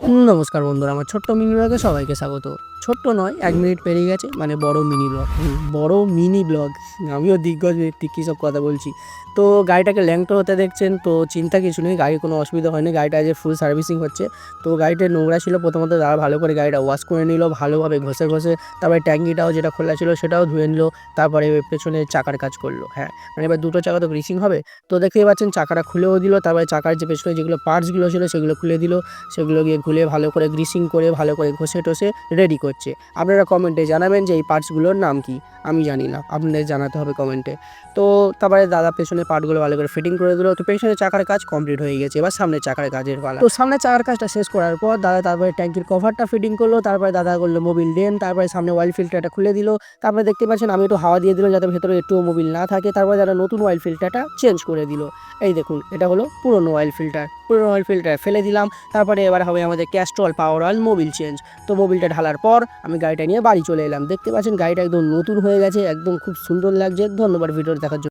নমস্কার বন্ধুরা, আমার ছোট্ট মিনি ব্লগে সবাইকে স্বাগত। ছোট্ট নয়, ১ মিনিট পেরিয়ে গেছে মানে বড় মিনি ব্লগ। বড় মিনি ব্লগ। আমিও দিগ্গজ ব্যক্তি, কী সব কথা বলছি। তো গাড়িটাকে ল্যাংটো হতে দেখছেন, তো চিন্তা কিছু নেই, গাড়ির কোনো অসুবিধা হয়নি। গাড়িটা আজ ফুল সার্ভিসিং হচ্ছে। তো গাড়িটা নোংরা ছিল, প্রথমত তারা ভালো করে গাড়িটা ওয়াশ করে নিল, ভালোভাবে ঘষে তারপরে ট্যাঙ্কিটাও যেটা খোলা ছিল সেটাও ধুয়ে নিল। তারপরে পেছনে চাকার কাজ করলো। হ্যাঁ, মানে এবার দুটো চাকা তো গ্রিসিং হবে। তো দেখতেই পাচ্ছেন চাকাটা খুলেও দিল, তারপরে চাকার যে পেছনে যেগুলো পার্টসগুলো ছিল সেগুলো খুলে দিল। সেগুলো গিয়ে খুলে ভালো করে গ্রিসিং করে ভালো করে ঘষে রেডি করছে। আপনারা কমেন্টে জানাবেন যে এই পার্টসগুলোর নাম কি। আমি জানি না, আপনাদের জানাতে হবে কমেন্টে। তো তারপরে দাদা পেছনের পার্টগুলো ভালো করে ফিটিং করে দিল। তো পেছনের চাকার কাজ কমপ্লিট হয়ে গেছে, এবার সামনের চাকার কাজের পালা। তো সামনের চাকার কাজটা শেষ করার পর দাদা তারপরে ট্যাঙ্কির কভারটা ফিটিং করলো, তারপরে দাদা করলো মোবিল ড্রেন, তারপরে সামনে অয়েল ফিল্টারটা খুলে দিল। তারপরে দেখতে পাচ্ছেন আমি একটু হাওয়া দিয়ে দিলাম যাতে ভেতরে একটুও মোবিল না থাকে। তারপরে দাদা নতুন অয়েল ফিল্টারটা চেঞ্জ করে দিল। এই দেখুন, এটা হলো পুরনো অয়েল ফিল্টার। পুরনো অয়েল ফিল্টার ফেলে দিলাম। তারপরে এবার হবে আমাদের ক্যাস্ট্রল পাওয়ার অয়েল মোবিল চেঞ্জ। তো মোবিলটা ঢালার পর আমি গাড়িটা নিয়ে বাড়ি চলে এলাম। দেখতে পাচ্ছেন গাড়িটা একদম নতুন হয়ে গেছে, একদম খুব সুন্দর লাগছে। ধন্যবাদ ভিডিওটা দেখার জন্য।